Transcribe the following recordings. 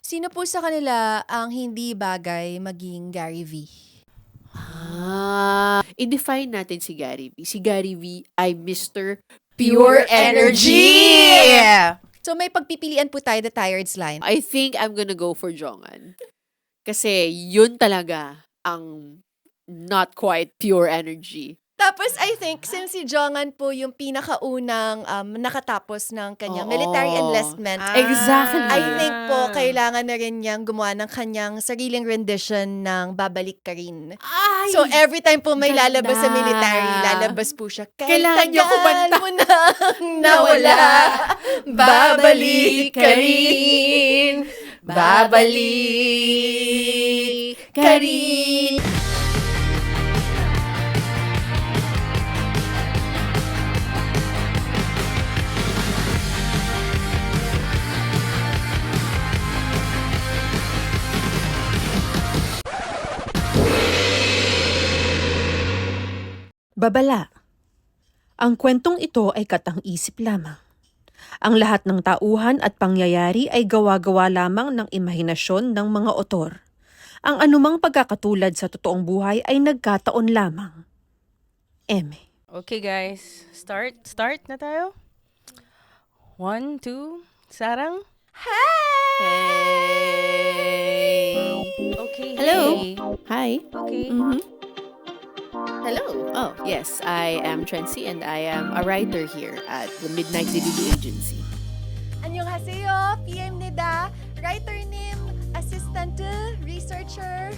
Sino po sa kanila ang hindi bagay maging Gary V? I-define natin si Gary V. Si Gary V ay Mr. Pure Pure Energy! So may pagpipilian po tayo, the Tired's line. I think I'm gonna go for Jongan. Kasi yun talaga ang not quite pure energy. Tapos I think, since si Jongan po yung pinakaunang nakatapos ng kanyang military enlistment, Exactly. I think po kailangan na rin niyang gumawa ng kanyang sariling rendition ng Babalik Ka Rin. Ay! So every time po may ganda. lalabas sa military, lalabas po siya. Kailangan niyo kumanta. Mo nang nawala, babalik ka rin, babalik ka rin. Babala. Ang kwentong ito ay katang-isip lamang. Ang lahat ng tauhan at pangyayari ay gawa-gawa lamang ng imahinasyon ng mga otor. Ang anumang pagkakatulad sa totoong buhay ay nagkataon lamang. Eme. Okay guys, start na tayo. 1, 2, sarang. Hey! Okay. Hello. Hey. Hi. Okay. Hello. Oh, yes. I am Trency and I am a writer here at the Midnight Delivery Agency. 안녕하세요. PM입니다. Writer-님, assistant, researcher,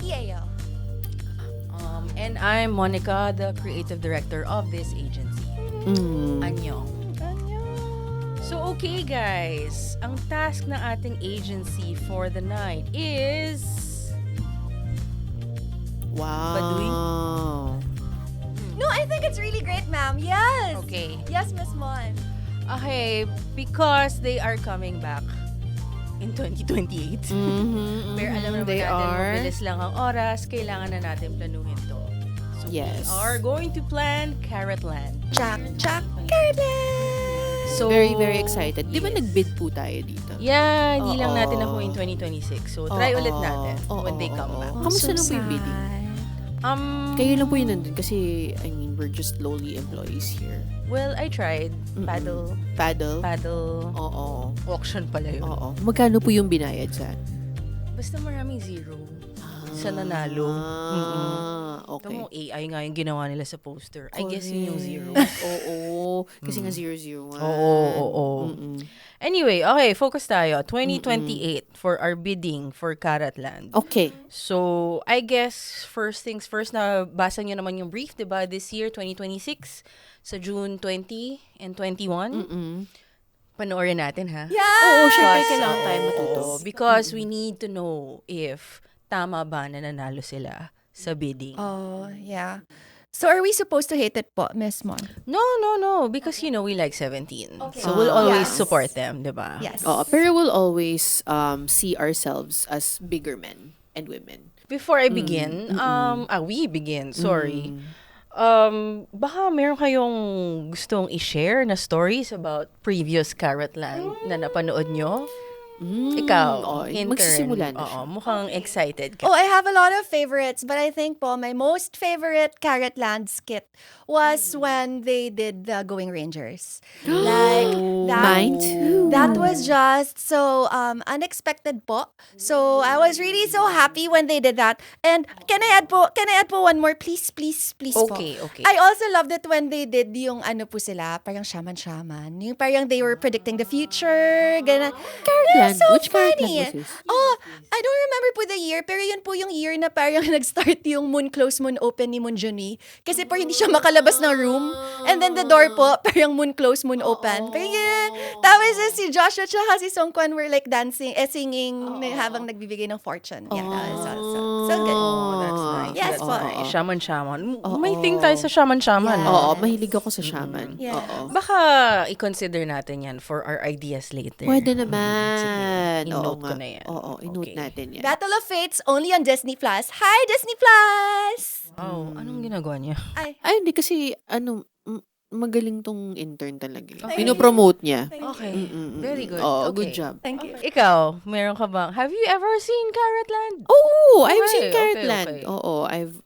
EA요. And I'm Monica, the creative director of this agency. Annyeong. So okay guys, ang task ng ating agency for the night is Wow. Baduy? No, I think it's really great, ma'am. Yes. okay. Yes, Miss Mon. Okay, because they are coming back in 2028. Pero alam naman They natin, are. mabilis lang ang oras, kailangan na natin planuhin to. So Yes. we are going to plan Carrotland. Jack, Carden. So, Very, very excited. Di ba yes. nag-bid po tayo dito? Yeah, hindi lang Oo. natin ako in 2026. So, try Oo. ulit natin when they come Oo. back. Kamusta na po yung bidding? Kayo lang po yun nandun kasi, I mean, we're just lowly employees here. Well, I tried. Paddle? Paddle. Oo. Auction pala yun. Oo. Magkano po yung binayad sa? Basta maraming zero. Sa nanalo. Okay. Ito mo, AI nga yung ginawa nila sa poster. I guess yun yung zero. Oo. Kasi nga 001. Oo. Anyway, okay, focus tayo. 2028 for our bidding for Carrotland. Okay. So, I guess, first things first, na basa nyo naman yung brief, diba? This year, 2026, sa June 20 and 21. Panoorin natin, ha? Yeah. Oo, syempre kailangan tayo matuto. Because we need to know if tama ba na nanalo sila sa bidding. Oh, yeah. So are we supposed to hate it po, Miss Mon? No. Because, we like 17. Okay. So, we'll always Yes. support them, diba? Yes. Oo, pero we'll always see ourselves as bigger men and women. Before I begin, we begin, sorry. Baka meron kayong gustong i-share na stories about previous Carrotland na napanood nyo? Ikaw, Oo, intern. magsisimula na Oo, siya. mukhang excited ka. Oh, I have a lot of favorites, but I think po my most favorite Carrotland skit was when they did the Going Rangers. Like that. Mine too. That was just so unexpected po. So I was really so happy when they did that. And can I add po one more, please po. Okay. I also loved it when they did yung ano po sila, parang shaman. Yung parang they were predicting the future, ganun. Carrotland? It was so Which Carrotland funny. was this? Oh, I don't remember po the year, pero yun po yung year na parang nag-start yung Moon Close, Moon Open ni Moon Junhee. Kasi parang hindi siya makalabas ng room. And then the door po, parang Moon Close, Moon Open. Parang yeah. Tapos si Joshua tsaka si Songkwan were like dancing, singing habang nagbibigay ng fortune. Yeah, that was so good. Oh, that's nice. Yes, That's po. nice. Shaman. May thing tayo sa shaman. Yeah. Oo, mahilig ako sa shaman. Yeah. Oo. Baka i-consider natin yan for our ideas later. Pwede naman. I-note Oo ko nga. na yan. Oo, i-note Okay. natin yan. Battle of Fates only on Disney Plus. Hi, Disney Plus! Wow, anong ginagawa niya? Ay, Ay, hindi kasi, magaling tong intern talaga. Okay. Pinopromote niya. Okay. Very good. Oh, Okay. good job. Thank you. Ikaw, meron ka bang, have you ever seen Carrotland? Oh, I've Okay, seen okay, Carrotland. okay. Oo,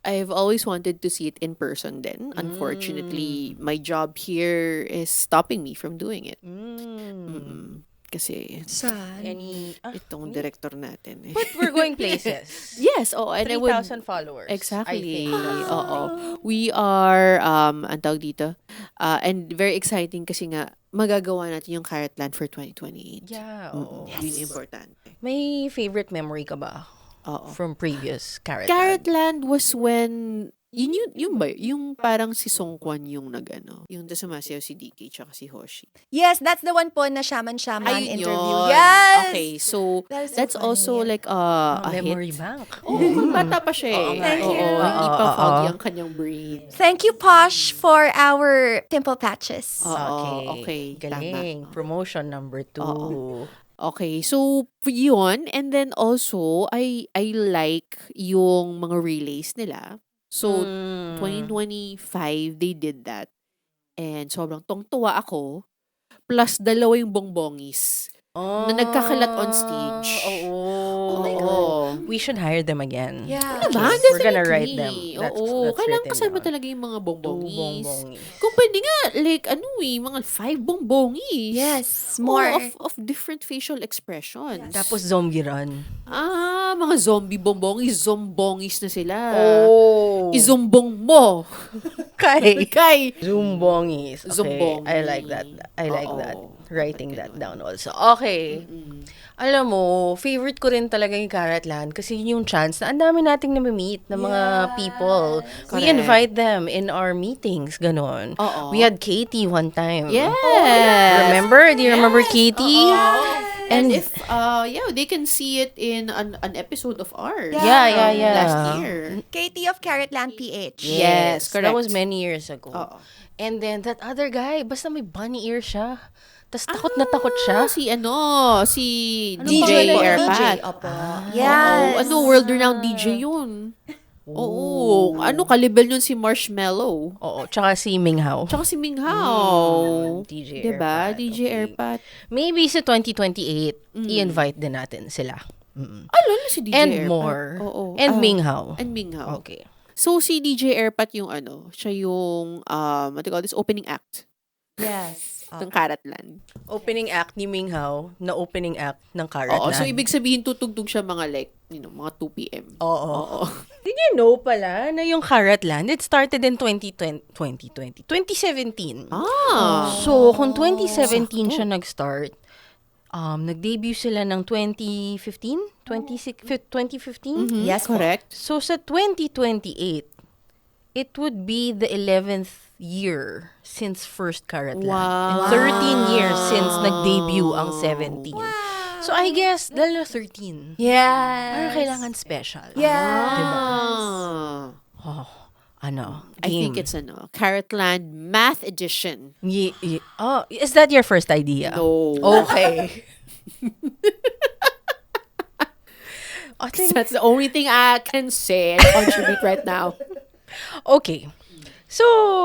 I've always wanted to see it in person then. Unfortunately, my job here is stopping me from doing it. Mm-mm. Kasi Saan? Any, itong director natin. but we're going places. Yes, oh, and I would 3,000 followers. Exactly. I think. Oo. We are, ang tawag dito, and very exciting kasi nga, magagawa natin yung Carrotland for 2028. Yeah, oo. Yun yung importante. May favorite memory ka ba Oo. from previous Carrotland? Carrotland was when, yun ba, yung parang si Song Kwan yung nagano, yung sumasayaw si DK tsaka si Hoshi. Yes, that's the one po na shaman-shaman Ayun interview. yun. Yes! Okay, so, That is so that's funny. also like a Memory hit. bank. Oo, bata pa siya eh. Oo nga Thank Oo, you. hindi pa Oo, foggy oo. ang kanyang brain. Thank you, Posh, for our pimple patches. Oo, okay. Galing. Tama. Promotion number 2. Oo. Okay, so yun, and then also I like yung mga relays nila. So 2025 they did that. And sobrang tungtuwa ako. Plus dalawa yung bongbongis na nagkakalat on stage. Oo. Oh my God. We should hire them again. Yeah. Diba? We're gonna write them. Oo, kailangan written kasama down. talaga yung mga 2 bongbongis. bongbongis. Kung pwede nga, like, mga 5 bongbongis. Yes, Oo, more. of different facial expressions. Tapos zombie run. Mga zombie bongbongis, zombongis na sila. Oh. Izombong mo. Kay. Kay. Zumbongis. Okay. Zumbongis. I like that. I like Oo. that. Writing that down also. Okay. Alam mo, favorite ko rin talaga yung Carrotland kasi yun yung chance na ang dami nating na-meet na mga people. We Correct. invite them in our meetings, ganon. Oo. We had Katie one time. Yes. Remember? Do you remember Katie? And if, they can see it in an episode of ours. Yeah. Last year. Katie of Carrotland PH. Yes, correct. That was many years ago. Oo. And then that other guy, basta may bunny ear siya. Tapos takot na takot siya. Si DJ pangalan niya? Airpat. DJ, opo. Yes. World-renowned DJ yun. Oo. Kalibel yun si Marshmello. Oo, tsaka si Minghao. Tsaka si Minghao. DJ Diba? Airpat, DJ okay. Airpat. Maybe sa 2028, i-invite din natin sila. Lalo si DJ And Airpat. more. Oo. And Minghao. And Minghao. Okay. So, si DJ Airpat yung siya yung, what do you call this, opening act Yes. ng Carrotland. Opening act ni Minghao na opening act ng Oo, Carrotland. so ibig sabihin tutugtog siya mga like, mga 2 p.m. Oo. Did you know pala na yung Carrotland, it started in 2017. So, kung 2017 siya nag-start, nag-debut sila ng 2015? 2015? Yes po. Correct. So, sa 2028, it would be the 11th year since first Carrotland. Wow. And 13 years since nag-debut ang 17. So, I guess, dahil na 13. Yes. Parang kailangan special. Yes. Diba? Ah. I Game. think it's Carrotland Math Edition. Oh, is that your first idea? No. Okay. I think, That's the only thing I can say and contribute right now. okay. So,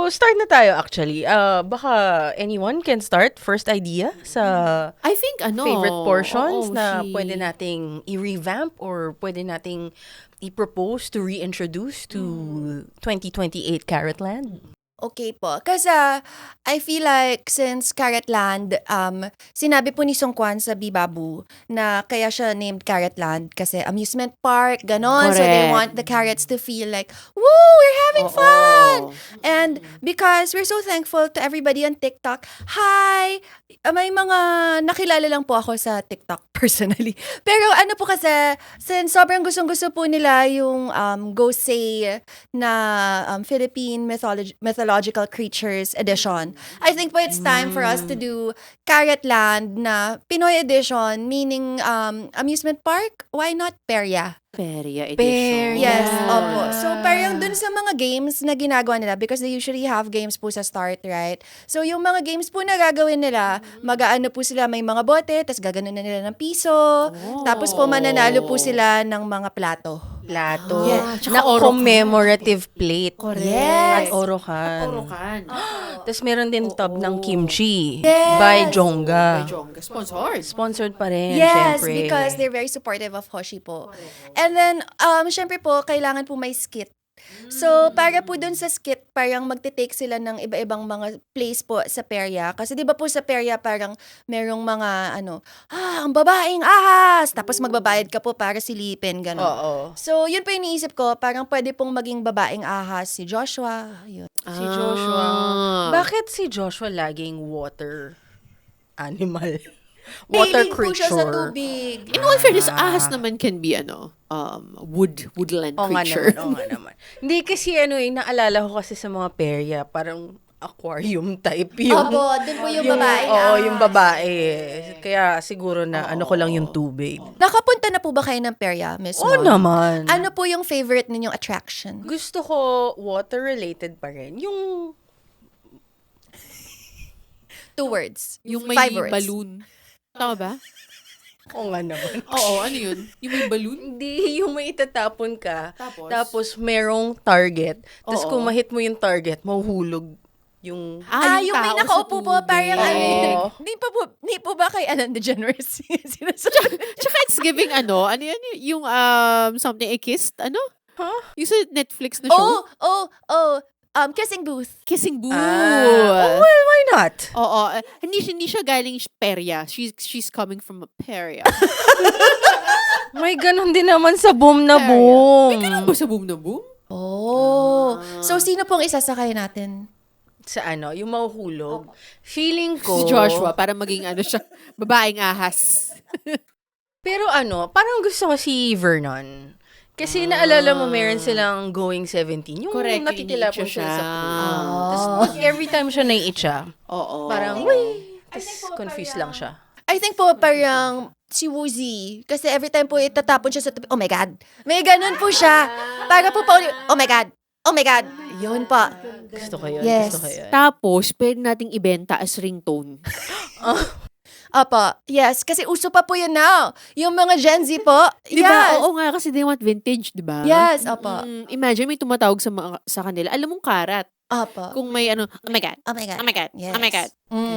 start na tayo actually. Baka anyone can start first idea sa I think favorite portions oo, na pwede nating i-revamp or pwede nating i-propose to reintroduce to 2028 Carrotland. Okay po. Kasi I feel like since Carrotland, sinabi po ni Song Kwan sa Bibabu na kaya siya named Carrotland kasi amusement park, ganon. So they Correct. want the carrots to feel like, woo, we're having fun! And because we're so thankful to everybody on TikTok, hi! May mga nakilala lang po ako sa TikTok personally. Pero ano po kasi, since sobrang gustong-gusto po nila yung Go Say na Philippine Mythological Creatures edition, I think po it's time for us to do Carrotland na Pinoy edition, meaning amusement park. Why not Peria? Peria edition. Yes, opo. So, parang dun sa mga games na ginagawa nila, because they usually have games po sa start, right? So, yung mga games po na gagawin nila, mag-aano po sila, may mga bote, tas gaganon na nila ng piso, tapos po mananalo po sila ng mga plato. Plato. Yeah. Tsaka Na orokan. commemorative plate. Correct. At orokan. Orokan. Tapos meron din tub ng kimchi Yes. by Jongga. Sponsored. Sponsored pa rin, Yes, syempre. because they're very supportive of Hoshi po. And then, syempre po, kailangan po may skit. So, para po dun sa skit, parang magte-take sila ng iba-ibang mga place po sa perya. Kasi di ba po sa perya, parang merong mga, ang babaeng ahas! Tapos magbabayad ka po para silipin, gano'n. Oo. So, yun po yung iniisip ko, parang pwede pong maging babaeng ahas si Joshua. Yun. Si Joshua. Ah. Bakit si Joshua laging water animal? Water Mahilig po siya sa creature. tubig. In all fairness, ahas naman can be, woodland Oo nga creature. naman, oo nga naman. Hindi kasi naalala ko kasi sa mga perya, parang aquarium type yung... Opo, dun po yung babaeng Oo, ahas. yung babae. Kaya siguro na ko lang yung tubig. Nakapunta na po ba kayo ng perya, Miss Oo Mon? naman. Ano po yung favorite ninyong attraction? Gusto ko water-related pa rin. Yung 2 words. Yung may 5 words. balloon. Tama ba? Oo nga naman. Oo, ano yun? Yung may balloon? Hindi, yung may itatapon ka, Tapos? tapos merong target, tapos Oo. kung ma-hit mo yung target, mahuhulog yung... Yung may tao nakaupo sa po, parang tubig. Oo. Di po ba kay Ellen DeGeneres sinasabi? Tsaka it's giving ano yun, yung something I kissed, Huh? Yung sa Netflix na show? Kissing Booth. Kissing Booth. Well, why not? Oo, hindi siya galing perya. She's coming from a perya. May ganon din naman sa boom na Ano boom. ba sa boom na boom? So, sino pong isasakay natin? Sa yung mahuhulog. Feeling ko... Si Joshua, para maging siya, babaeng ahas. Pero parang gusto ko si Vernon. Kasi naalala mo, meron silang Going 17. Yung Correct, natitilapon yung siya sa iniitsa pool. siya. Tapos every time siya naiitsa, Oo. parang, tapos confused lang siya. I think po parang si Woozy. Kasi every time po itatapon siya sa tubig, oh my God. May ganun po siya. Para po oh my God. Oh my God. Yun pa. Gusto ko yun. Yes. Gusto ko yun. Tapos, pwede nating ibenta as ringtone. Apa, yes. Kasi uso pa po yun now. Yung mga Gen Z po. Di ba? Yes. Oo nga, kasi they want vintage, di ba? Yes, apa. Imagine may tumatawag sa kanila. Alam mong karat. Apa. Kung may oh my God. Oh my God. Oh my God. Yes. Oh my God.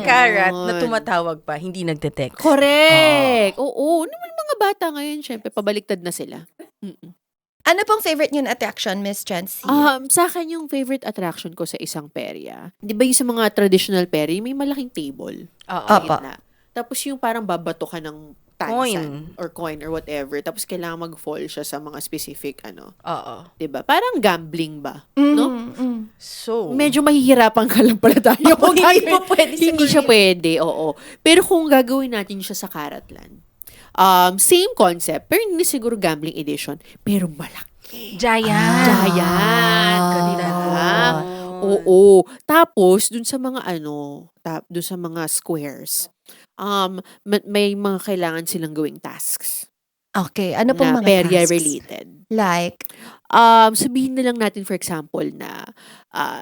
Karat na Ganon. tumatawag pa, hindi nagte-text. Correct. Oo. Naman mga bata ngayon, syempre, pabaliktad na sila. Mm-mm. Ano pong favorite niyo na attraction, Miss Chancy? Sa akin yung favorite attraction ko sa isang perya. Di ba yung sa mga traditional perya, may malaking table. Oo. Sa Apa. gitna. Tapos yung parang babato ka ng tansan or coin or whatever. Tapos kailangan mag-fall siya sa mga specific Oo. 'di ba? Parang gambling ba, Mm, no? So, Medyo mahihirapan ka lang pala tayo. Opo, hindi po pwede Hindi siguro siya yun. pwede, oo. Pero kung gagawin natin siya sa Karatlan, same concept, pero hindi siguro gambling edition, pero malaki. giant. Giant. Ganun Ah. Oo. Tapos, dun sa mga dun sa mga squares, may mga kailangan silang gawing tasks Okay, ano pong na mga perya tasks? related. Like? Sabihin na lang natin for example na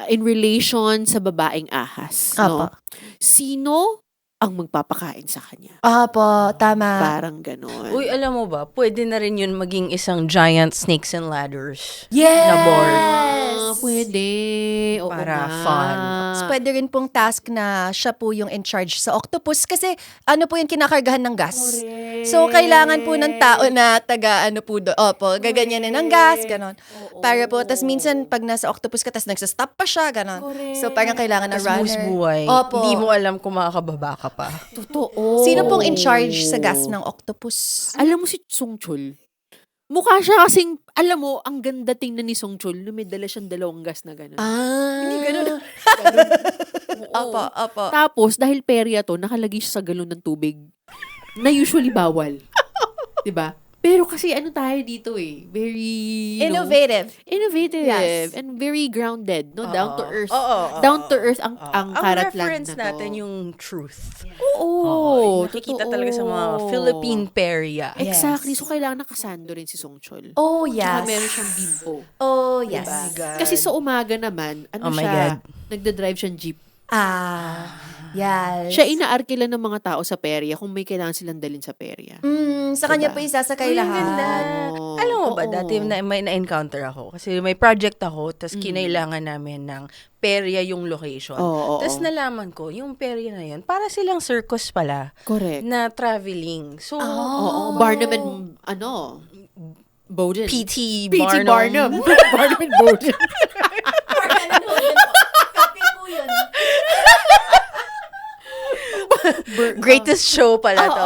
in relation sa babaeng ahas, no? Apa. Sino ang magpapakain sa kanya? Apo, tama. Parang ganon. Uy, alam mo ba, pwede na rin yun maging isang giant snakes and ladders. Yes! Na board. Pwede. Oo Para nga. fun. Pwede rin pong task na siya po yung in charge sa octopus kasi ano po yung kinakargahan ng gas. Correct. So, kailangan po ng tao na taga po doon. Opo, gaganyanin ng gas, ganon. Para po, tas minsan pag nasa octopus ka, tas nagsastop pa siya, ganon. Correct. So, parang kailangan na Tapos runner. buhos buhay. Opo. Hindi mo alam kung makakababa ka pa. Totoo. Sino pong in charge sa gas ng octopus? Alam mo si Song Chul? Mukha siya kasing, alam mo, ang ganda tingnan ni Song Chul na may dala siyang dalawang gas na gano'n. Hindi ganun. Opo, opo. Tapos, dahil perya to, nakalagay siya sa galon ng tubig na usually bawal. 'Di ba? Pero kasi tayo dito very Innovative. Innovative Yes. and very grounded, no? Down to earth. Oo. Down to earth ang Ang Karatlan reference na to. natin yung truth. Oo, Nakikita totoo. talaga sa mga Philippine perya. Exactly. Yes. So, kailangan nakasando rin si Song Chul. Oh, Tsaka yes. meron siyang bimbo. Oh, yes. Diba? Kasi sa umaga naman, Oh my siya, God. nagda-drive siyang jeep. Yes. Siya inaarkila ng mga tao sa perya kung may kailangan silang dalhin sa perya. Sa kanya Diba? po isasakay Ang lahat. ganda. Oo. Alam mo ba, Oo. dati may na-encounter ako. Kasi may project ako, tapos kinailangan namin ng perya yung location. Oo, oo. Tapos nalaman ko, yung perya na yun, para silang circus pala Correct. na traveling. So, Oo. Barnum and, Bowden. P.T. P.T. Barnum. Barnum and Bowden. Copy po yun. Greatest show pala to.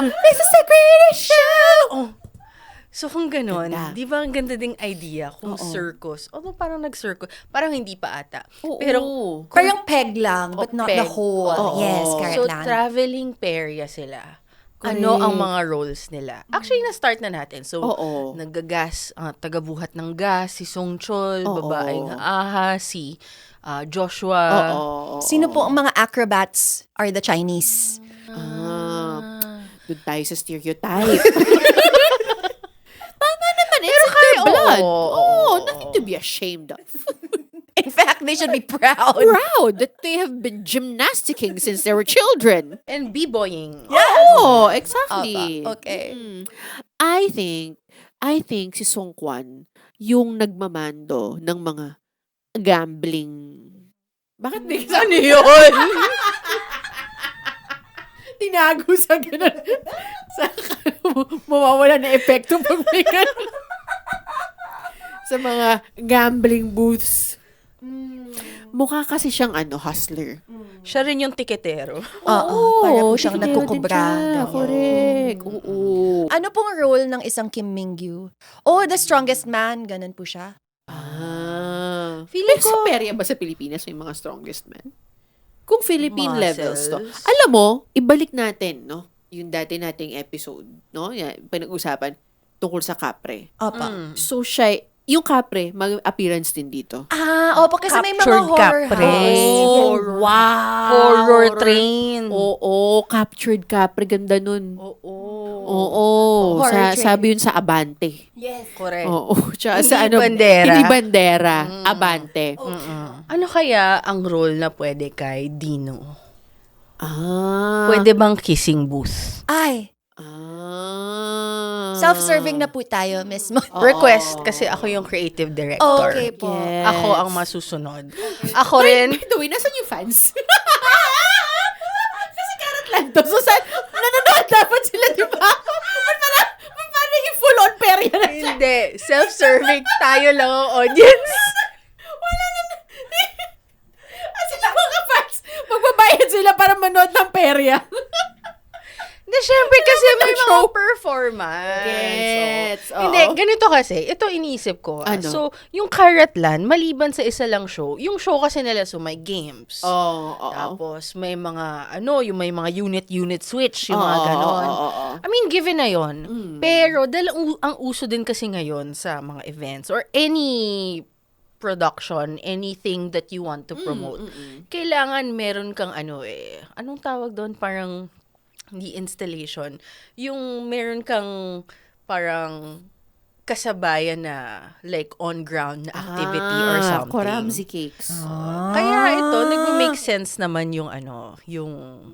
This is the greatest show! Oh. So kung ganon, Ganda. di ba ang ganda ding idea kung Oo. circus? Although parang nag-circus, parang hindi pa ata. Oo. Pero Parang peg lang, but not the peg. whole. Oo. Yes, correct so lang. traveling perya sila. Correct. Ano ang mga roles nila? Actually, na-start na natin. So, Oo. naggagas, tagabuhat ng gas, si Song Chol, Oo. babaeng Aha, si Joshua. Oo. Sino po ang mga acrobats are the Chinese? Doon tayo sa stereotype. Tama naman. It's in their blood. oo. Nothing to be ashamed of. In fact, they should be proud. Proud that they have been gymnasticking since they were children. And b-boying. Oh, exactly. Aba, okay. I think si Song Kwan yung nagmamando ng mga gambling. Bakit may Ano yun? tinago sa ganun? Sa mawawala na epekto pag may ganun. Sa mga gambling booths. Mukha kasi siyang hustler. Siya rin yung tiketero. Oo, para po siyang tikitero din nagkukubra. siya. Ganyan. Correct. Oo. Ano pong role ng isang Kim Mingyu? Oh, the strongest man. Ganun po siya. Feeling ko, sa perya ba sa Pilipinas may mga strongest men? Kung Philippine levels to. Muscles. Alam mo, ibalik natin, no? Yung dati nating episode, no? Yan, pinag-usapan tungkol sa kapre. Opa. So, siya, yung kapre, mag-appearance din dito. Opo, kasi may mga Captured horror Capre. house. Oh, wow! Horror train. Oo, captured kapre. Ganda nun. Oo. Oo. Horror train. Sabi yun sa Abante. Yes. Correct. Oo. Tsaka Hindi sa bandera. Hindi bandera. Abante. Ano kaya ang role na pwede kay Dino? Pwede. Pwede bang kissing booth? Ay, self-serving na po tayo, Miss Mo. Request kasi ako yung creative director. Okay po. Yes. Ako ang masusunod. Ako rin. By the way, nasan yung fans? Kasi karat lang to. So, nanonood dapat sila, di ba? Paano yung full-on perya na siya? Hindi. Self-serving. Tayo lang ang audience. Kasi mga fans, magbabayad sila para manood ng perya. Hindi, syempre kasi may mga performance. Gets. Oo. Hindi, ganito kasi. Ito iniisip ko. Ano? So, yung Karatlan, maliban sa isa lang show, yung show kasi nila, so may games. Oo. Tapos, may mga, yung may mga unit switch, yung mga ganon. I mean, given na yon. Pero, dahil ang uso din kasi ngayon sa mga events or any production, anything that you want to promote, kailangan meron kang anong tawag doon? Parang, hindi installation. Yung meron kang parang kasabayan na like on-ground na activity or something. Koramzi cakes. Kaya ito, nag-make sense naman yung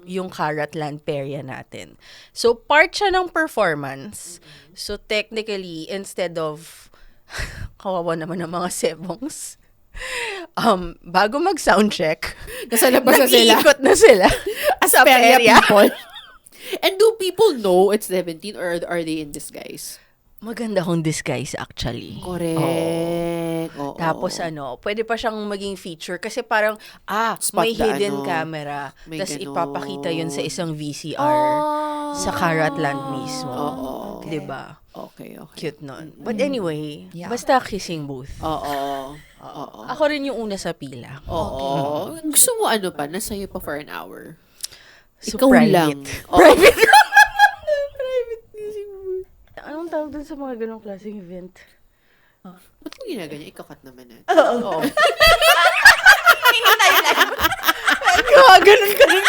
yung Karatlan perya natin. So, part siya ng performance. So, technically, instead of kawawa naman ng mga sebongs, bago mag-soundcheck, Nasa labas na sila. nag-iikot na sila As sa perya perya. people. And do people know it's 17 or are they in disguise? Maganda kong disguise actually. Correct. Oo. Tapos pwede pa siyang maging feature kasi parang, Spot may the hidden camera. May Tapos ganon. ipapakita yun sa isang VCR sa Karatlan mismo. Oo. Diba? Okay. Cute nun. But anyway, Yeah. basta kissing booth. Oo. Ako rin yung una sa pila. Oo. Gusto mo pa? Nasa'yo pa for an hour. So, Ikaw private. lang. Private. Anong tawag dun sa mga ganong klaseng event? Ba't mo ginaganyan? Ikakat naman natin. Oo. Hindi tayo live. Ganun ka rin.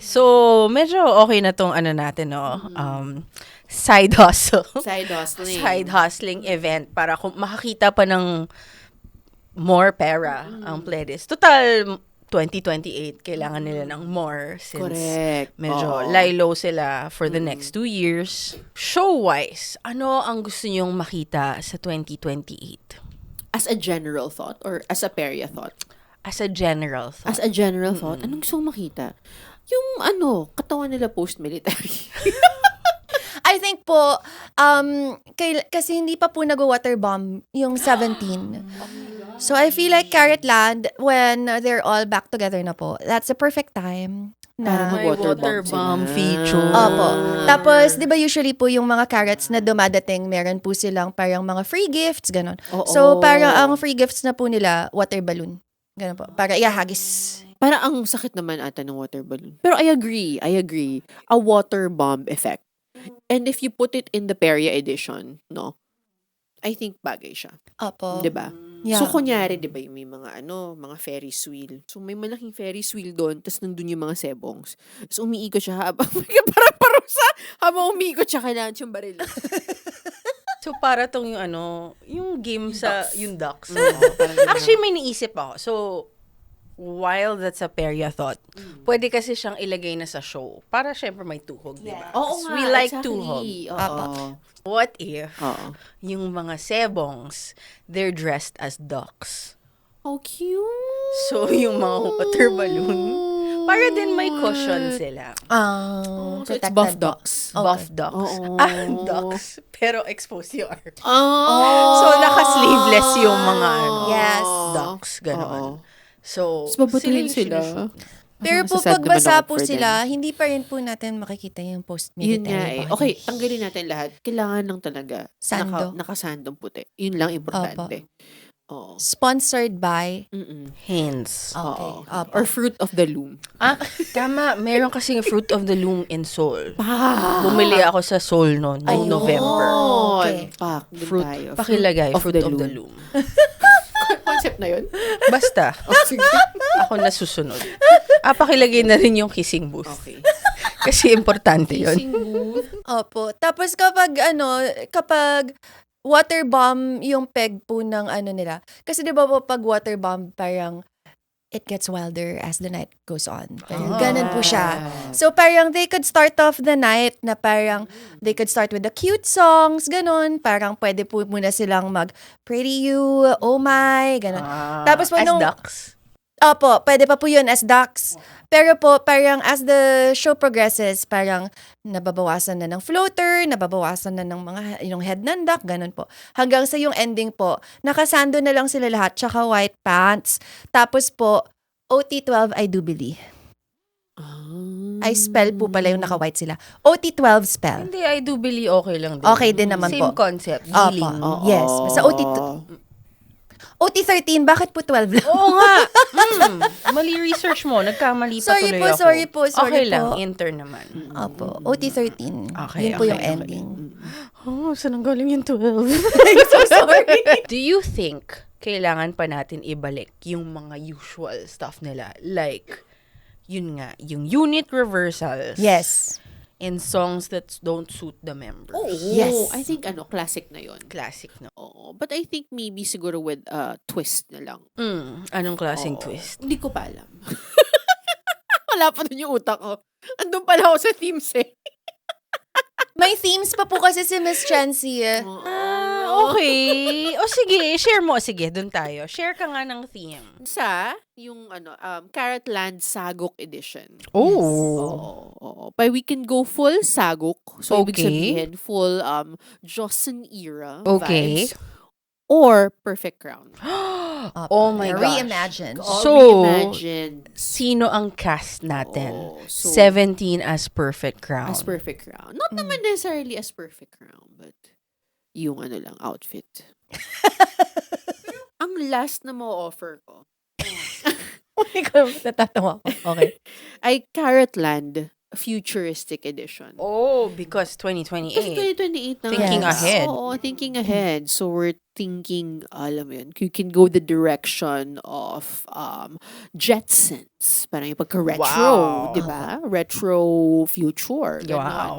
So, medyo okay na tong natin, no? Side hustle. Side hustling. Side hustling event para kung makakita pa ng more pera ang playlist. Total, 2028, kailangan nila ng more since Correct. medyo Oo. lie-low sila for the next 2 years. Show-wise, ano ang gusto nyong makita sa 2028? As a general thought or as a Peria thought? As a general thought. As a general thought, anong gusto mong makita? Yung katawan nila post-military. I think po, kasi hindi pa po nag-waterbomb yung 17. So I feel like Carrotland, when they're all back together na po, that's the perfect time. Para Na, May mag-waterbomb waterbomb sila. feature. Opo. Tapos, di ba usually po yung mga carrots na dumadating, meron po silang parang mga free gifts, ganon. Oo. So, parang ang free gifts na po nila, water balloon. Ganon po. Para ihagis. Parang ang sakit naman ata ng water balloon. Pero I agree. A water bomb effect. And if you put it in the Peria edition, no? I think bagay siya. Opo. 'Di ba? Yeah. So, kunyari, 'di ba, yung may mga mga Ferris wheel. So, may malaking Ferris wheel doon, tapos nandun yung mga sebongs. So, umiikot siya habang, parang parusa, habang umiikot siya, kailangan siyang baril. So, para tong yung game sa, Ducks. yung ducks. Parang ganun. Actually, may naisip ako. So, while that's a Peria thought, pwede kasi siyang ilagay na sa show. Para syempre may tuhog, di ba? Oo nga, We like exactly. tuhog. Oo. What if Oo. yung mga sebongs, they're dressed as ducks? How cute! So, yung mga water balloon, para din may cushion sila. So, it's Protected buff po. ducks. Buff ducks. Oo. Ducks. Pero exposed yung art. Oh. So, naka-sleeveless yung mga Yes. ducks. Ganon. So, Mas babatuhin sila. sinushoot. Pero po, Masasad naman pagbasa ako po for sila, hindi pa rin po natin makikita yung Yun post-military nga eh. body. Okay, tanggalin natin lahat. Kailangan lang talaga Sando. nakasandong puti. Yun lang importante. Oo. Sponsored by... Hands. Okay. Oo. Opo. Or fruit of the loom. Tama. Meron kasing Fruit of the Loom in Seoul. Pa! Bumili ako sa Seoul noong Ayun. November. Okay. Pak, dun Fruit. tayo. Pakilagay. of Fruit the of the Loom. Loom. Concept na yun? Basta. Sige. Ako nasusunod. Pakilagay na rin yung kissing booth. Okay. Kasi importante yun. Kissing booth. Opo. Tapos kapag water bomb yung peg po ng nila. Kasi di ba po pag water bomb parang it gets wilder as the night goes on. Parang ganun po siya. So parang they could start off the night na parang they could start with the cute songs, ganun. Parang pwede po muna silang mag Pretty You, Oh My, ganun. Tapos po as nung- ducks. Opo, pwede pa po yun as ducks. Pero po, parang as the show progresses, parang nababawasan na ng floater, nababawasan na ng yung head ng duck, ganun po. Hanggang sa yung ending po, nakasando na lang sila lahat, tsaka white pants. Tapos po, OT12 I do believe. Ay, spell po pala yung naka-white sila. OT12 spell. Hindi, I do believe okay lang din. Okay din naman Same po. concept. Opo. Healing. Yes. Basta OT13, bakit po 12 lang? Oo nga. Mali research mo. Nagkamali pa Sorry tuloy po, ako. sorry po. Okay lang. po. Intern naman. Opo, OT13. Okay, Yun po okay, yung okay. ending. Oh, saan ang galing yung 12? So sorry. Do you think kailangan pa natin ibalik yung mga usual stuff nila? Like, yun nga, yung unit reversals. Yes. In songs that don't suit the members. Oo. Yes. I think classic na yun. Classic, no? Oo. But I think maybe siguro with twist na lang. Anong klaseng Oo. twist? Hindi ko pa alam. Wala pa dun yung utak ko. Andun pala ako sa themes eh. May themes pa po kasi si Miss Chancy. Okay. O sige, share mo. Sige, dun tayo. Share ka nga ng theme. Sa yung Carrotland Sagok edition. Oh. But we can go full Sagok. So, ibig Okay. sabihin, full Jocelyn era Okay. vibes. Or Perfect Crown. Oh my gosh. Reimagined. So, reimagined. Sino ang cast natin? Oo. So, 17 as Perfect Crown. as Perfect Crown. Not naman necessarily as Perfect Crown, but yung lang, outfit. Ang last na mo-offer ko Hindi ko natatawa ko. Okay. ay Carrotland Futuristic Edition. Oh, because 2028. Kasi 2028 na nga. Thinking Yes. ahead. Oo, thinking ahead. So, we're thinking, alam mo yun, you can go the direction of Jetsons. Parang yung pagka-retro, Wow. di ba? Retro future. Ganon. Wow.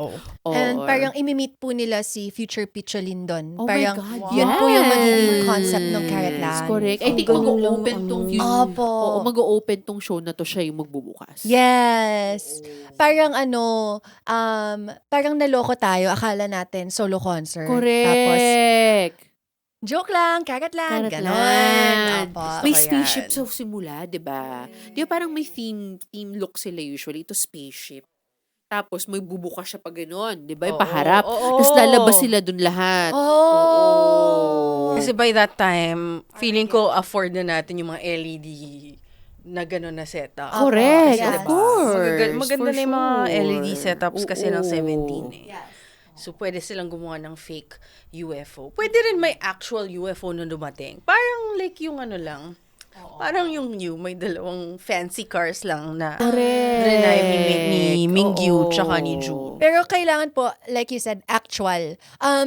And Or- parang imi-meet po nila si future Picholin doon. Oh my parang God, yun po yung magiging yes. concept ng Carrot Land. Correct. I Ang think ganun lang mag-open ang tong ano. future. Opo. Oo, mag-open tong show na to, siya yung magbubukas. Yes. Parang parang naloko tayo. Akala natin solo concert. Tapos, Correct. joke lang, Carrot Land, Carrot ganon. Land. Opo. May Gusto ko spaceship yan. sa simula, di ba? Di ba parang may theme look sila usually. Ito spaceship. Tapos may bubukas siya pa gano'n. Di ba? Yung Oo, paharap. oo. Tapos lalabas sila dun lahat. Oh. Kasi by that time, feeling ko afford na natin yung mga LED na gano'n na setup. Correct. Yes. Of course. Maganda for na yung mga sure. LED setups kasi ng Oo. 17 eh. So, pwede silang gumawa ng fake UFO. Pwede rin may actual UFO na dumating. Parang like yung ano lang. Parang yung new, may dalawang fancy cars lang na drenay ni Mingyu Oo. tsaka ni Ju. Pero kailangan po, like you said, actual.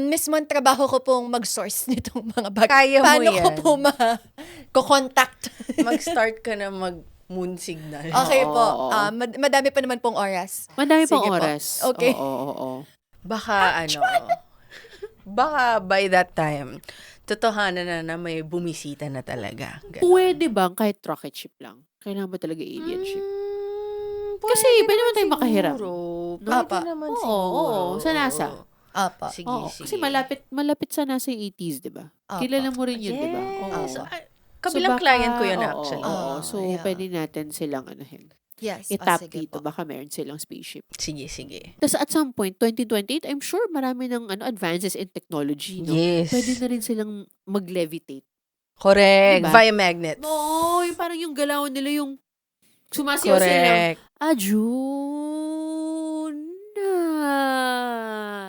Mismo ang trabaho ko pong mag-source nitong mga bag. Kaya mo Paano ko yan. po ko-contact? Mag-start ka na mag-moon signal. Okay Oo, po. oo. Madami pa naman pong oras. Madami pang Sige po. oras. Okay. Oo. Baka baka by that time, totohanan na may bumisita na talaga. Ganun. Pwede bang kahit rocket ship lang? Kailangan ba talaga alien ship? Kasi pwede naman tayo makahiram. Pwede Apa. naman Oo, siguro. oo. Sa NASA. Apa. Sige, Oo, sige. kasi malapit sa nasa 80s, di ba? Opo. Kilala mo rin yun, di ba? Yes. Oo. Kabilang baka- client ko yun oo, actually. Oo, so, yeah. pwede natin silang anuhin. Yes. I-tap sige dito, po. baka meron silang spaceship. Sige, sige. Tapos at some point, 2028, I'm sure marami ng advances in technology, no? Yes. Pwede na rin silang mag-levitate. Correct. Diba? Via magnets. No, yung parang yung galaw nila yung sumasayaw sila. Correct. Nice.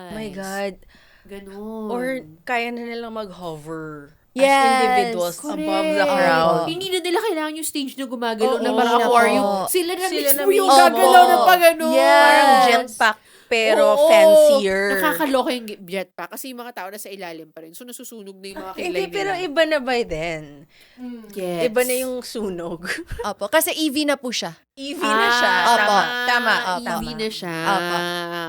Oh my God. Ganon. Or kaya na nilang mag-hover Yes. as individuals Correct. above the crowd. Hindi na nila kailangan yung stage na gumagalaw na Oo. parang Hindi na aquarium. po. Sila na Sila mismo na yung mismo. gagalaw na pa gano'n. Yes. Parang jetpack pero Oo. fancier. Nakakaloka yung jetpack kasi yung mga tao na sa ilalim pa rin. So, nasusunog na yung mga kilay Hindi, nila. pero iba na by then. Gets. Iba na yung sunog. Opo. Kasi EV na po siya. EV na siya. Opo. Tama. EV na siya. Opo.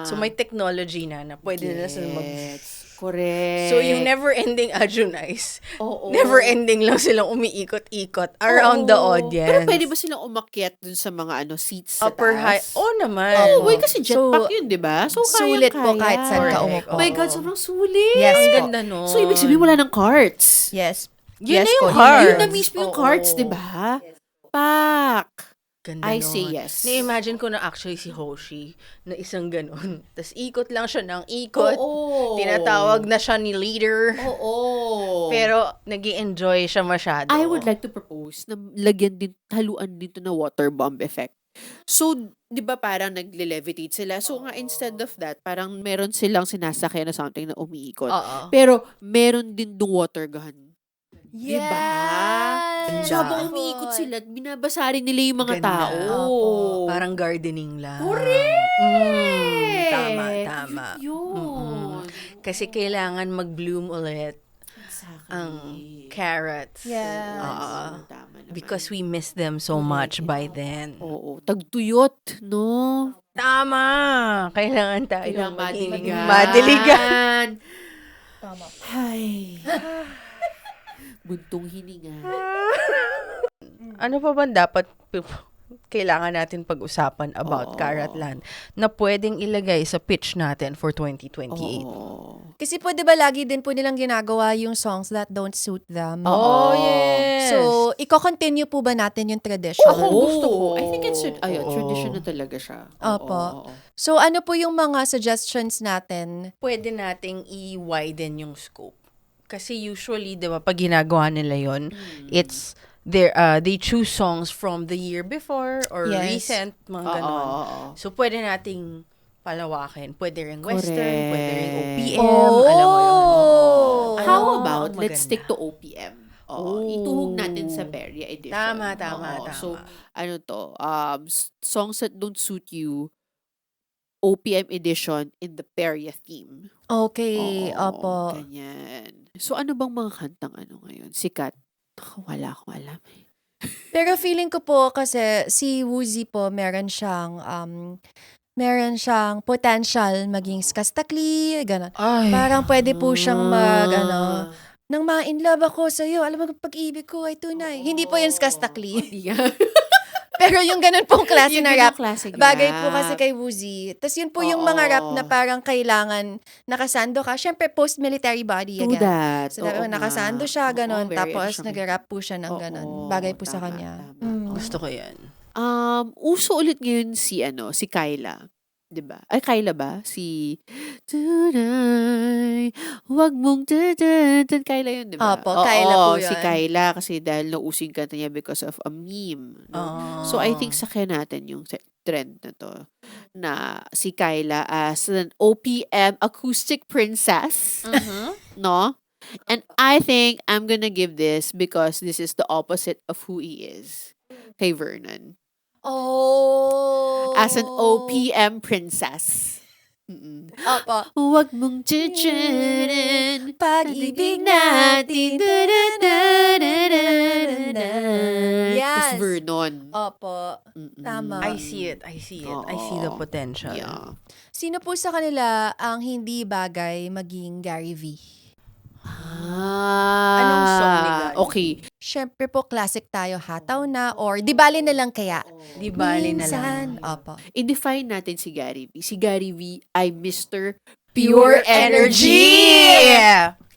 So may technology na pwede na sila mag... Gets. Correct. So yung never-ending Ajunice, Oo. never-ending lang silang umiikot-ikot around the Oo. audience. Pero pwede ba silang umakyat dun sa mga seats sa Upper high. taas? Oh naman. Oo, boy, kasi jetpack So, yun, di ba? So, sulit po kahit saan ka Correct. umupo. Oh my God, sobrang sulit. Yes Ang po. ganda nun. So, ibig sabihin wala ng carts. Yes. Yun Yes na yung po, heart. Yun na mismo yung Oo. carts, di ba? Pak. Ganda I say nun. yes. Na-imagine ko na actually si Hoshi na isang ganun. Tapos ikot lang siya ng ikot. Oo. Tinatawag na siya ni leader. Oo. Pero nag enjoy siya masyado. I would like to propose na lagyan din, haluan dito na water bomb effect. So, di ba parang nagle-levitate sila? So nga, instead of that, parang meron silang sinasakyan na something na umiikot. Oo. Pero, meron din dung water gun. Yes. Diba? So, habang umiikot sila, binabasa rin nila yung mga Ganda. tao. Opo. Parang gardening lang. Correct! Tama. Yun. Kasi kailangan mag-bloom ulit Exactly. ang carrots. Yes. Tama naman. Because we miss them so much by then. Oo. Tagtuyot, no? Tama! Kailangan tayo Kailangan maging madiligan. madiligan. Tama. Ay. Buntong hininga. Ano pa ba dapat kailangan natin pag-usapan about Oo. Carrot Land na pwedeng ilagay sa pitch natin for 2028? Oo. Kasi pwede ba lagi din po nilang ginagawa yung songs that don't suit them? Oh, yes! So, i-continue po ba natin yung tradition? Ako, gusto ko. I think it's Oo. tradition na talaga siya. Opo. So, ano po yung mga suggestions natin? Pwede nating i-widen yung scope. Kasi usually, di ba, pag ginagawa nila yon, it's they choose songs from the year before or Yes. recent, mga ganon. So, pwede nating palawakin. Pwede rin western, pwede rin OPM, alam mo yun. How Oh, about, let's maganda. stick to OPM. Ituhog natin sa Peria edition. Tama. Oo. So, ano to, songs that don't suit you, OPM edition in the Peria theme. Okay, Oo, opo. ganyan. So, ano bang mga kantang ngayon? Sikat? Naku, wala akong alam. Pero feeling ko po kasi si Woozi po meron siyang potential maging skastakli, gano'n. Ay. Parang pwede po siyang Ah. nang ma-in love ako sa'yo, alam mo, pag-ibig ko ay tunay. Hindi po yun skastakli. Hindi nga. Pero yung ganun pong klase Yung na ganung rap, klaseng bagay po rap. kasi kay Woozi. Tapos yun po yung mga rap na Oo. parang kailangan nakasando ka. Siyempre, post-military body To again. that. So, dapat Oo nakasando nga. siya, Oo, ganun. very Tapos, ano siya. nag-rap po siya ng ganun. Oo, Bagay po sa tama, kanya. tama. Gusto ko yan. Uso ulit ngayon si Kyla. 'Di ba? Ay, Kyla ba? Si Tunay, wag mong dadatan. Kyla yun, 'di ba? Opo, Kyla po si yun. Kyla kasi dahil nauso yung kanta niya because of a meme. No? So, I think sakyan natin yung trend na to na si Kyla as an OPM acoustic princess. No? And I think I'm gonna give this because this is the opposite of who he is. Kay Vernon. Oh. As an OPM princess. Mm-mm. Opo. Huwag mong chichirin Pag-ibig natin. Yes. Tapos Vernon. Opo. Mm-mm. Tama. I see it. I see the Oo. potential. Yeah. Sino po sa kanila ang hindi bagay maging Gary V? Anong song ni Gary? Okay. Siyempre po, classic tayo, Hataw Na, or Di Bali Na Lang Kaya. Di bali na lang. Minsan. Opo. I-define natin si Gary V. Si Gary V ay Mr. Pure Pure Energy!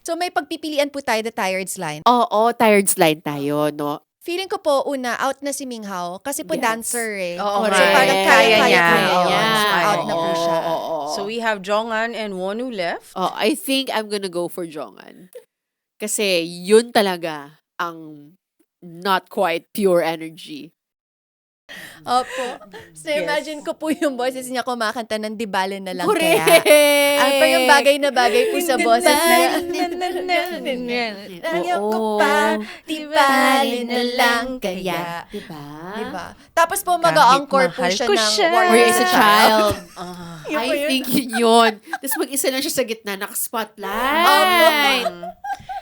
So may pagpipilian po tayo, the Tired's line. Oo, tired slide tayo, no? Feeling ko po, una, out na si Minghao. Kasi po Yes. dancer eh. Oo, So correct. parang Kaya kaya niya. niya. Oo, So kaya out na niya. po siya. So we have Jongan and Wonu left. I think I'm gonna go for Jongan. Kasi yun talaga ang not quite pure energy. Opo. So imagine ko po yung boses niya kumakanta ng Di Bali Na Lang Correct! Kaya. Ang parang bagay na bagay po sa boses niya. Ayaw ko pa, di bali na lang kaya. Diba? Diba? Tapos po mag-a-encore po Kahit siya mahal ko ng siya. Warrior Where is a child? Yun po I yun. think yun. Tapos mag-isa lang siya sa gitna, naka-spotlight.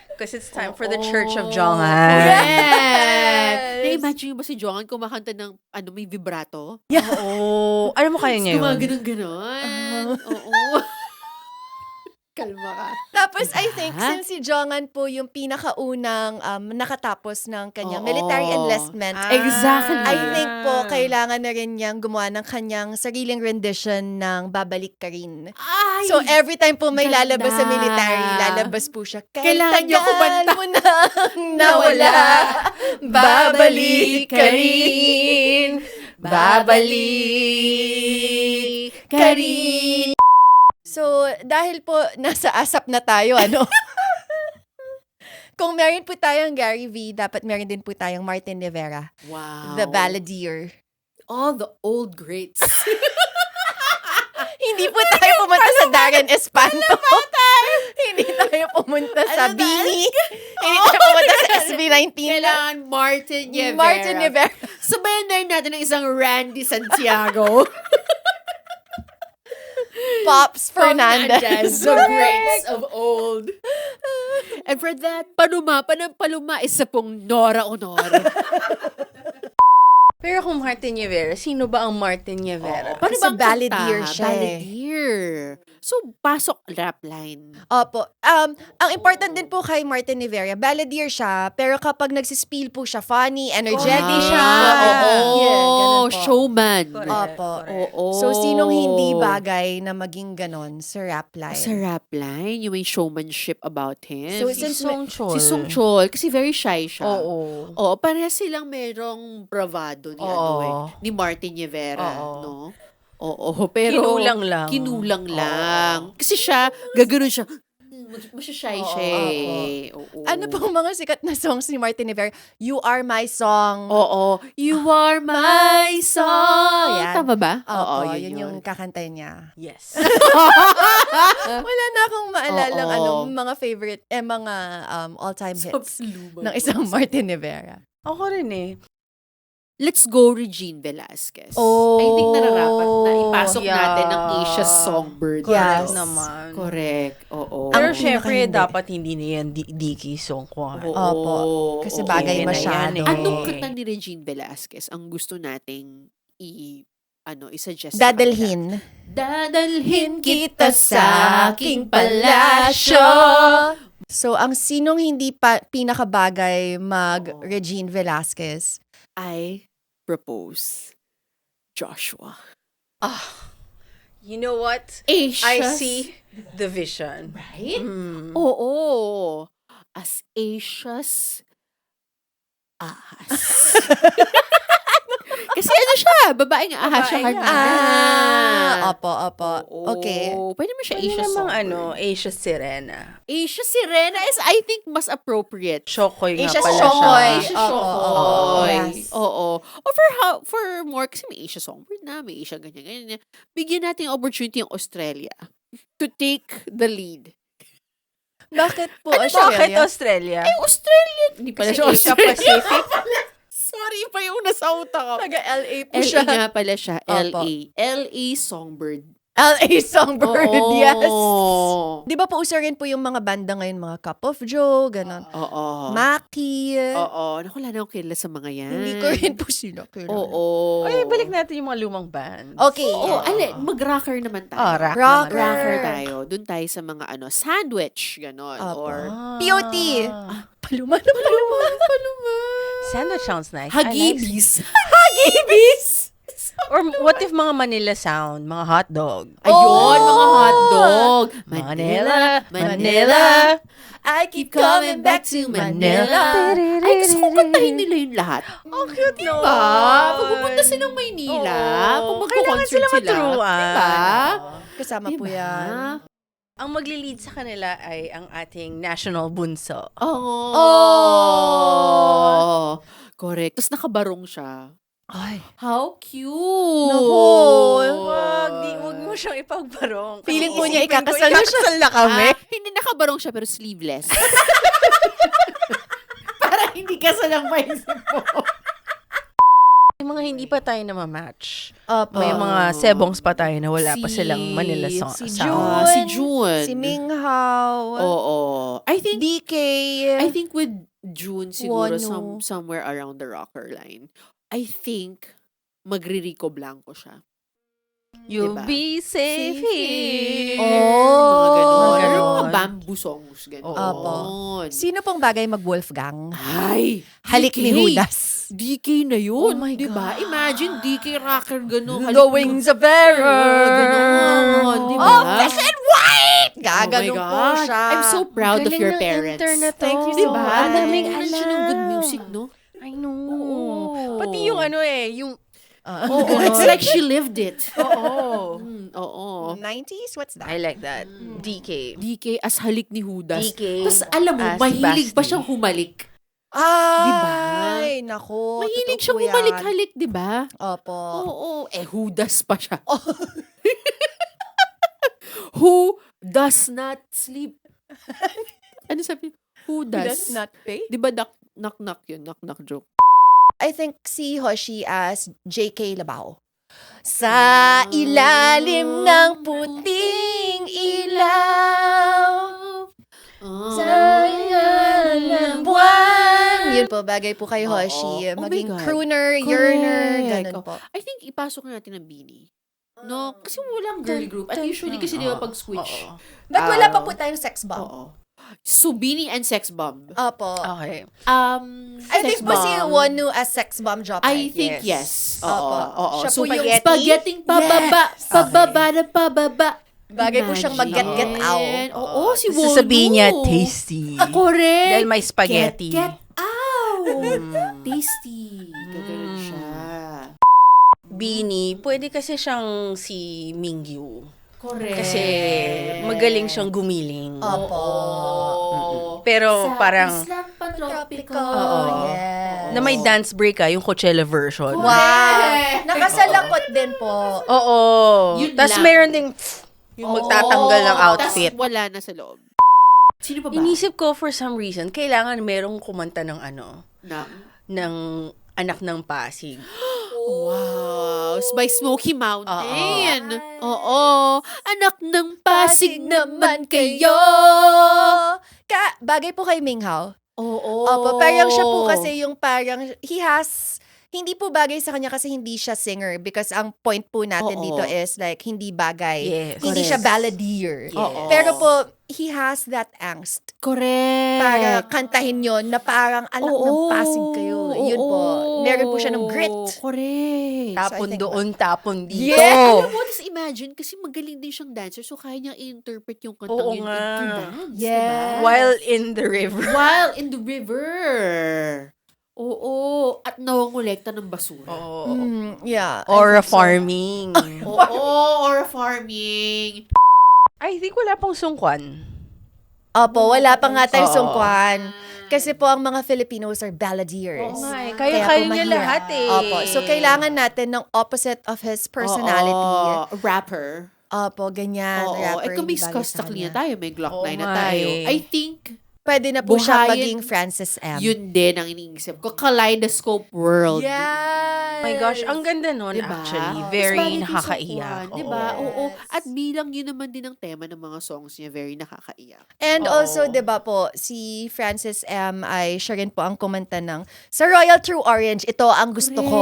Because it's time for the Church of Oo. Jongan. Correct! Na-imagine mo ba si Jongan kumakanta ng may vibrato? Oo. Alam mo kaya niya yun? Gumaganon-ganon. Oo. Kalma ka. Tapos I think Diba? since si Jongan po yung pinakaunang nakatapos ng kanyang Oo. military enlistment, Exactly. I think po kailangan na rin niyang gumawa ng kanyang sariling rendition ng Babalik Ka Rin. Ay! So every time po may ganda. lalabas sa military, lalabas po siya. Kahit Kailangan niya tagal kumanta. mo nang nawala, babalik ka rin. Babalik ka rin. So, dahil po nasa ASAP na tayo, kung meron po tayong Gary V, dapat meron din po tayong Martin Rivera, Wow. the balladeer. All the old greats. Hindi po tayo pumunta sa Darren Espanto. Hindi tayo pumunta sa Ano ba? Bini. Hindi tayo pumunta sa SB19. Kailangan Martin Rivera. Martin Rivera. Sabayan na rin natin ng isang Randy Santiago. Pops Fernandez. The greats of old. And for that, paluma, isa pong Nora Honor. Pero kung Martin Rivera, sino ba ang Martin Rivera? Paano Kasi ba ang balladeer kanta? siya eh. Balladeer. So, pasok rap line. Opo. Ang important din po kay Martin Rivera, balladeer siya, pero kapag nagsispill po siya, funny, energetic Ah, siya. Oo. Yeah, ganun po. Showman. Correct. Opo. Oo. So, sinong hindi bagay na maging ganon sa rap line? Sa rap line, yung may showmanship about him. So, Si since Song Chol. Si Song Chol, kasi very shy siya. Oo. Oo, parehas silang merong bravado ni, Oo. ni Martin Rivera, Oo. no? Oo, pero... Kinulang lang. Kinulang lang. Kasi siya, gaganon siya. Masyashy Oo, siya eh. Oo. Ano pong mga sikat na songs ni Martin Rivera? You Are My Song. Oo. You are my song. Yan. Tama ba? Oo, yun yung kakantay niya. Yes. Wala na akong maalalang Oo. mga favorite, mga all-time hits Luma. ng isang Martin Rivera. Ako rin eh. let's go Regine Velasquez. Oh. I think nararapat na ipasok Yeah. natin ang Asia's Songbird. Yes. naman. Correct. Oo. Pero Ang syempre, pinaka-hindi. dapat hindi na yan Dicky Songkwan. Oo. Opo. Kasi Oo. bagay Yan na masyado. yan eh. Anong kanta ni Regine Velasquez ang gusto nating i-suggest sa kanila? Dadalhin. Dadalhin kita sa aking palasyo. So, ang sinong hindi pinakabagay mag Regine Velasquez? I propose Joshua. You know what? Asia's, I see the vision. Right? Mm. Oo. As Asia's ahas. Kasi ano siya? Babaeng ahas siya Babaeng kanina. Opo. Oo. Okay. Pwede mo siya Pwede Asia namang Songbird. Asia Sirena. Asia Sirena is, I think, mas appropriate. Chokoy nga Asia pala Chokoy. siya. Asia Oo, Shokoy. yes. Oo. O for more, kasi may Asia Songbird na, may Asia ganyan. Bigyan natin yung opportunity yung Australia to take the lead. Bakit po? Bakit Australia? Ay, Australia! Hindi pala Kasi siya Asia Australia. Pacific. Sorry pa yung nasa utak ko. Taga-LA po LA siya. nga pala siya. Opo. LA. LA Songbird. LA Songbird, Oo. yes. Di ba po uso rin po yung mga banda ngayon, mga Cup of Joe, ganon. Oo. Maki. Oo. Naku, wala na akong kilala sa mga yan. Hindi ko rin po sila kilala. Oo. Ay, balik natin yung mga lumang band. Okay. Oo. Mag-rocker naman tayo. Rock Rocker. naman. Rocker tayo. Doon tayo sa mga sandwich, ganon. Opo. Or POT. Paluma. Sandwich sounds nice. I like hagibis. Hagibis! Or what if mga Manila sound, mga hotdog? Ayun, mga hotdog. Manila. I keep coming back to Manila. Ay, gusto ko kantahin nila yung lahat. Oh, cute no. Diba? Pag pupunta silang Maynila, pag Kailangan sila magko-concert sila. maturuan. Diba? Kasama po Diba? yan. Ang magli-lead sa kanila ay ang ating national bunso. Oo. Oh. Correct. Tapos nakabarong siya. Ay. How cute! Naku. Wag mo siyang ipagbarong. Feeling po niya Isipin ko, ikakasal na siya. ikakasal na kami. Hindi nakabarong siya pero sleeveless. Para hindi ka salang maisip mo. Yung mga hindi pa tayo na ma-match. Opo. May mga sebongs pa tayo na wala pa silang Manila si sound. June. Si June. Si Minghao. Oo. I think DK. with June siguro Wano. somewhere around the rocker line. I think magri-Rico Blanco siya. You'll Diba? be safe here. Mga ganon. Mga Pero ganon. mga bamboo songs. Ganon. Opo. Sino pong bagay mag-Wolfgang? Ay! Halik ni DK. Judas. DK na yun. Oh my diba? God. Imagine DK rocker ganon. The wings of error. Ganon. Diba? Oh, fresh and white! Oh my Gaganon po God. siya. I'm so proud of Galing your ng parents. internet Thank you to. so Diba? much. Ang daming Nagkaroon siya ng good alam. music, no? I know. Oo. Pati yung yung... Oo, it's like she lived it. Oo. Oo. 90s? What's that? I like that. DK. DK as halik ni Judas. DK Tapos alam mo, as mahilig pa Basti. siyang humalik. Ay, nako. Mahilig totoo siyang po yan. humalik-halik, di ba? Opo. Oo. Judas pa siya. Who does not sleep? Ano sabi? Who does? Does not pay? Di ba knock-knock yun? Knock-knock joke. I think si Hoshi as JK Labao. Sa ilalim ng puting ilaw, sa ilalim ng buwan. Yun po, bagay po kay Oo. Hoshi. Oh my Maging God. crooner, yearner, Correct. ganun po. I think ipasok natin ang Beanie. No? Kasi walang girl group. At usually kasi di ba pag switch. But wala pa po tayong sex bomb. Oo. So, Beanie and Sex Bomb. Opo. Okay. I Sex think po si Bomb. Wonu as sex bomb job. I think Yes. yes. Oo. Opo. Oo. Siya po yung Spaghetti pababa. Yes. Pababa na pababa. Bagay po siyang mag-get Imagine. out. Oo, si Wonu. Sasabihin niya, tasty. Correct. Dahil may spaghetti. Get out. Tasty. Gaganon siya. Beanie, pwede kasi siyang si Mingyu. Correct. Kasi magaling siyang gumiling. Opo. Pero parang Islang Patropico. Oo. Yes. na may dance break yung Coachella version. Wow. Nakasalakot din po. Oo. Yun Tapos lang. meron ding yung magtatanggal ng outfit. Tas wala na sa loob. Sino pa ba? Inisip ko for some reason, kailangan merong kumanta ng Na? ng Anak ng Pasig. Wow, by Smoky Mountain. Oo. Anak ng Pasig naman kayo. Bagay po kay Minghao. Oo. Opo, parang siya po kasi yung parang, hindi po bagay sa kanya kasi hindi siya singer because ang point po natin Oo. dito is like, hindi bagay. Yes. Hindi siya balladeer. Oo. Pero po, he has that angst. Correct. Para kantahin yon na parang anak ng Pasig kayo. Yun po. Meron po siya ng grit. Correct. Tapon I think doon, tapon dito. Yeah. Alam mo, just imagine, kasi magaling din siyang dancer, so kaya niya i-interpret yung kantang Oo yun nga. into dance, Yes. While in the river. While in the river. Oo. At nawangolekta ng basura. Oo. Yeah. Or a farming. Oo. Or farming. I think wala pang sungkwan. Opo, wala pa nga tayong Oo. sungkwan. Kasi po ang mga Filipinos are balladeers. Kaya po niya mahirap. lahat eh. Opo, so kailangan natin ng opposite of his personality. Oo. Rapper. Opo, ganyan. Oo. Rapper, Eh kung may hindi bagay sa skastakli na kanya. tayo, may Glock 9 na nga tayo. eh. I think, Pwede na po siya Buhayin- maging Francis M. yun din ang iniisip ko. Kaleidoscope world. Yes! Oh my gosh, ang ganda nun Diba? actually. Mas Very bagay kay nakakaiyak. Sokwan, diba? Oo. Oo. At bilang yun naman din ang tema ng mga songs niya, very nakakaiyak. And Oo. also, di ba po, si Francis M. ay siya rin po ang kumanta ng sa Royal True Orange, ito ang gusto ko.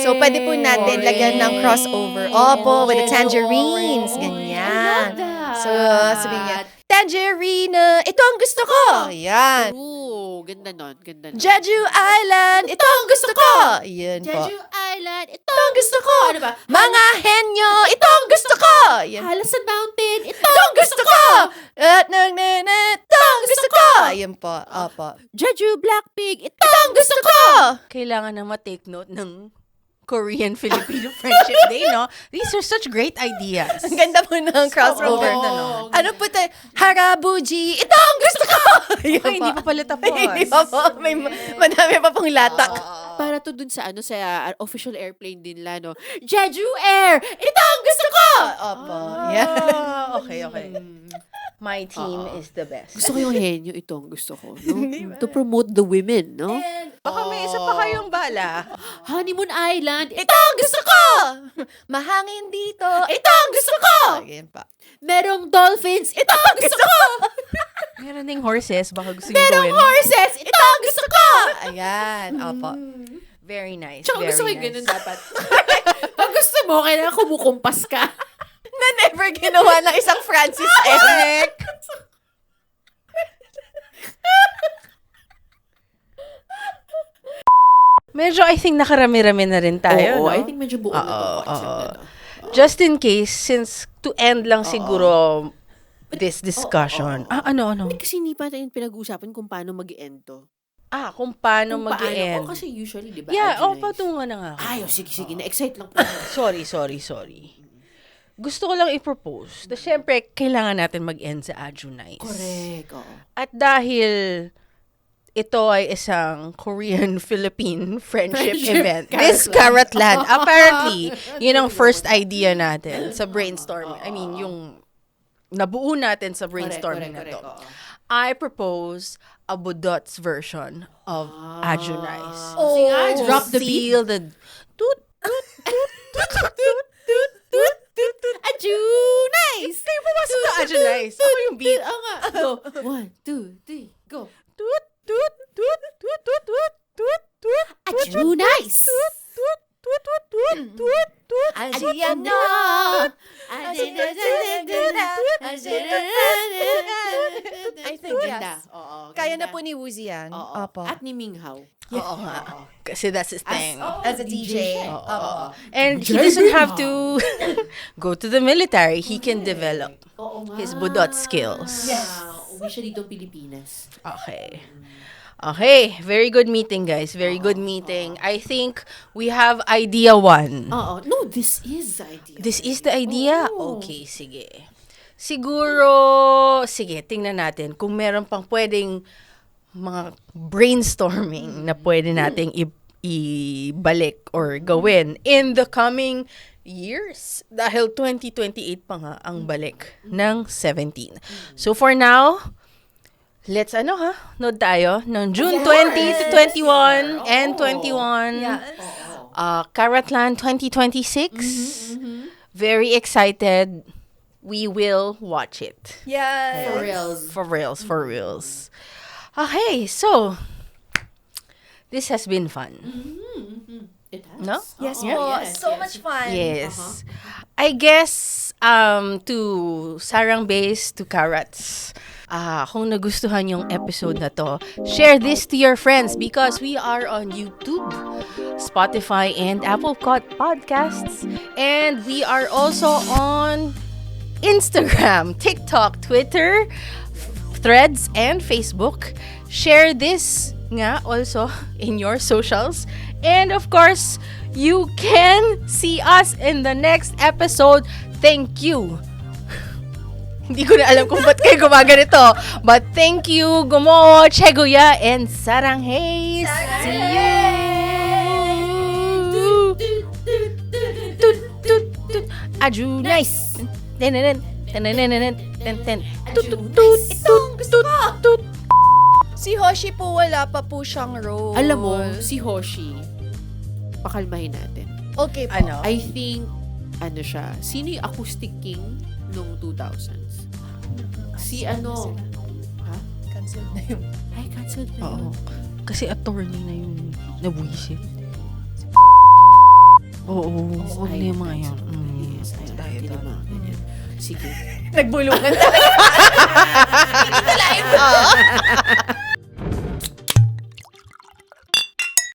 So, pwede po natin lagyan ng crossover. Opo, with the tangerines. Ganyan. I love that. So, sabihin niya, tangerine, ito ang gusto ko. Yan. True. Ganda nun. Ganda nun. Jeju Island, ito ang gusto ko. Yan po. Jeju Island, ito Ito ang gusto ko. ano ba? Mga henyo, ito ang gusto ko. Yan. Halasan Mountain, ito Ito ang gusto ko. At ito ang gusto ko. Yan po. Opo. Jeju Black Pig, ito Ito ang gusto ko. Kailangan na ma-take note ng Korean-Filipino Friendship Day, no? These are such great ideas. Ang ganda po ng crossover. ganda nun. Ano po tayo? Harabuji, ito ang gusto ko! Yan Ay, hindi po. pa pala tapos. Hindi pa po. May madami pa pong latak. para to dun sa sa official airplane din la, no? Jeju Air! Ito ang gusto ko! Opo. Yan. Okay. My team is the best. Gusto ko yung henyo, ito ang gusto ko. No? To promote the women, no? Baka may isa pa kayong bala. Honeymoon Island, Ito ang gusto ko! Mahangin dito. Ito ang gusto ko! Yan pa. merong dolphins, ito ang gusto ko! Meron ding horses, baka gusto nyo Merong gawin. horses, ito ang gusto ko! Ayan. Opo. Very nice. Tsaka very gusto ko yung nice. ganun dapat. Pag gusto mo, kailangan kumukumpas ka. Na never ginawa ng isang Francis M. Medyo, I think, nakarami-rami na rin tayo, Oo, no? I think medyo buo na to. Oo. Just in case, since to end lang siguro this discussion. Ano? Kasi hindi pa tayo pinag-uusapan kung paano mag-end to. Kung paano Kung mag-end. paano. Kasi usually, di ba? Yeah, Adjunct. patungo na nga. Ay, sige. Na-excite lang po. Sorry. Gusto ko lang i-propose na syempre, kailangan natin mag-end sa Adjunice. Correct, oo. At dahil ito ay isang Korean-Philippine friendship event. This Carrotland. Apparently, yun ang first idea natin sa brainstorming. I mean, yung nabuo natin sa brainstorming na to. Oo. I propose a Budot's version of Adjunice. Oh, sige nga, drop the beat. Seal the toot, toot, toot, toot, toot, toot, toot, toot, toot, toot. Adjunice! Kayo pumasok na Adjunice. Ako yung beat. Oo nga. Go. 1, 2, 3, go. Toot, toot, toot, toot, toot, toot, toot, toot. Adjunice! Toot, toot, toot, toot, toot, toot, toot. Ayan na. I think yes. Oo, Kaya ganda. na po ni Woozy yan. Oo. Opo. At ni Minghao. Oo nga. Kasi that's his thing. As a DJ. siya. Opo. And he doesn't have to go to the military. He can develop Oo nga. his budot skills. Yes. Uwi siya dito Pilipinas. Okay, very good meeting, guys. Very good meeting. I think we have idea 1. Oo. No, this is the idea. This is the idea? Oo. Okay, sige. Siguro, sige, tingnan natin kung meron pang pwedeng mga brainstorming na pwede nating ibalik or gawin in the coming years. Dahil 2028 pa nga ang balik ng 17. So for now, let's nod tayo ng June 20 to 21 and 21. Karatlan 2026. Very excited. We will watch it. Yes. For reals. Okay, so this has been fun. It has. No? Yes Yeah. po. So much fun. Yes. I guess to Sarang Base, to Karats, kung nagustuhan yung episode na to, share this to your friends because we are on YouTube, Spotify, and Apple Podcasts. And we are also on Instagram, TikTok, Twitter, Threads, and Facebook. Share this nga also in your socials. And of course, you can see us in the next episode. Thank you. Hindi ko na alam kung ba't kayo gumaganito. But thank you, Gumo, Cheguya, and Saranghae. See you. Aju nice. Si Hoshi po, wala pa po siyang role. Alam mo, si Hoshi, pakalmahin natin. Okay po. I think, siya, sino yung acoustic king nung 2000s? Si Ha? Cancelled na yun. Ay, cancelled na Oo. yun. Kasi attorney na yung nabuisit. Oo. Huwag na yung mga yun. Yes, Tayo. Sige. Nagbulungan talaga. Hindi talaga.